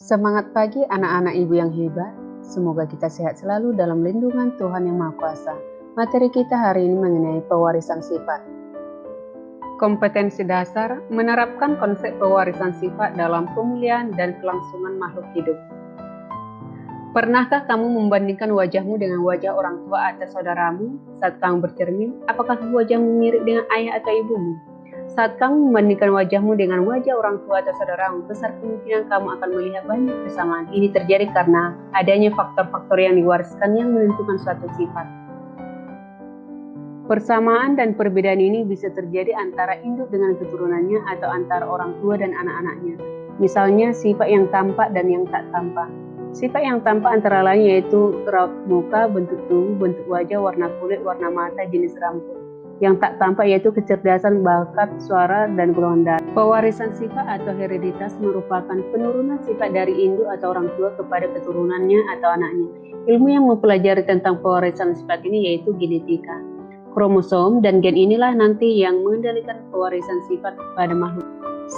Semangat pagi anak-anak ibu yang hebat. Semoga kita sehat selalu dalam lindungan Tuhan Yang Maha Kuasa. Materi kita hari ini mengenai pewarisan sifat. Kompetensi dasar menerapkan konsep pewarisan sifat dalam pemulihan dan kelangsungan makhluk hidup. Pernahkah kamu membandingkan wajahmu dengan wajah orang tua atau saudaramu saat kamu bercermin? Apakah wajahmu mirip dengan ayah atau ibumu? Saat kamu membandingkan wajahmu dengan wajah orang tua atau saudaramu, besar kemungkinan kamu akan melihat banyak kesamaan. Ini terjadi karena adanya faktor-faktor yang diwariskan yang menentukan suatu sifat. Persamaan dan perbedaan ini bisa terjadi antara induk dengan keturunannya atau antara orang tua dan anak-anaknya. Misalnya sifat yang tampak dan yang tak tampak. Sifat yang tampak antara lain yaitu raut muka, bentuk tubuh, bentuk wajah, warna kulit, warna mata, jenis rambut. Yang tak tampak yaitu kecerdasan, bakat, suara, dan golongan darah. Pewarisan sifat atau hereditas merupakan penurunan sifat dari induk atau orang tua kepada keturunannya atau anaknya. Ilmu yang mempelajari tentang pewarisan sifat ini yaitu genetika. Kromosom dan gen inilah nanti yang mengendalikan pewarisan sifat pada makhluk.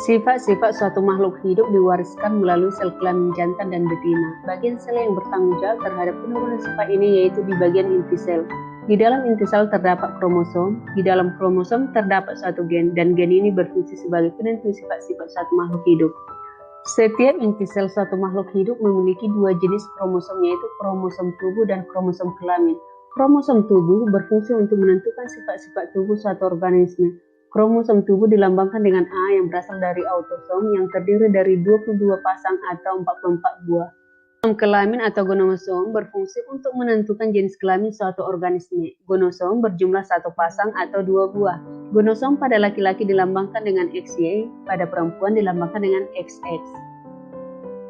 Sifat-sifat suatu makhluk hidup diwariskan melalui sel kelamin jantan dan betina. Bagian sel yang bertanggung jawab terhadap penurunan sifat ini yaitu di bagian inti sel. Di dalam inti sel terdapat kromosom, di dalam kromosom terdapat suatu gen, dan gen ini berfungsi sebagai penentu sifat-sifat suatu makhluk hidup. Setiap inti sel suatu makhluk hidup memiliki dua jenis kromosom yaitu kromosom tubuh dan kromosom kelamin. Kromosom tubuh berfungsi untuk menentukan sifat-sifat tubuh suatu organisme. Kromosom tubuh dilambangkan dengan A yang berasal dari autosom yang terdiri dari 22 pasang atau 44 buah. Kromosom kelamin atau gonosom berfungsi untuk menentukan jenis kelamin suatu organisme. Gonosom berjumlah satu pasang atau 2 buah. Gonosom pada laki-laki dilambangkan dengan XY, pada perempuan dilambangkan dengan XX.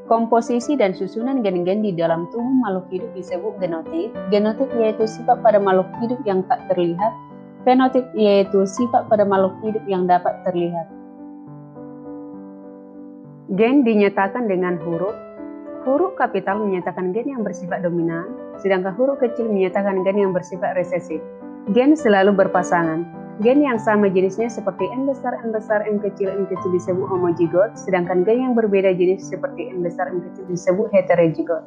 Komposisi dan susunan gen-gen di dalam tubuh makhluk hidup disebut genotip. Genotip yaitu sifat pada makhluk hidup yang tak terlihat. Fenotip yaitu sifat pada makhluk hidup yang dapat terlihat. Gen dinyatakan dengan huruf. Huruf kapital menyatakan gen yang bersifat dominan, sedangkan huruf kecil menyatakan gen yang bersifat resesif. Gen selalu berpasangan. Gen yang sama jenisnya seperti N besar, N besar, N kecil disebut homozigot, sedangkan gen yang berbeda jenis seperti N besar, N kecil disebut heterozigot.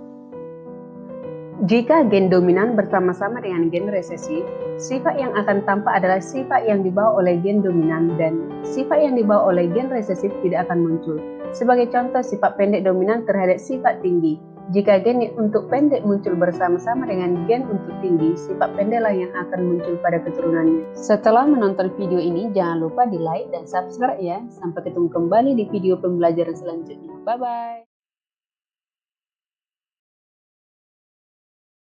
Jika gen dominan bersama-sama dengan gen resesif, sifat yang akan tampak adalah sifat yang dibawa oleh gen dominan dan sifat yang dibawa oleh gen resesif tidak akan muncul. Sebagai contoh, sifat pendek dominan terhadap sifat tinggi. Jika gen untuk pendek muncul bersama-sama dengan gen untuk tinggi, sifat pendeklah yang akan muncul pada keturunannya. Setelah menonton video ini, jangan lupa di like dan subscribe ya. Sampai ketemu kembali di video pembelajaran selanjutnya. Bye-bye.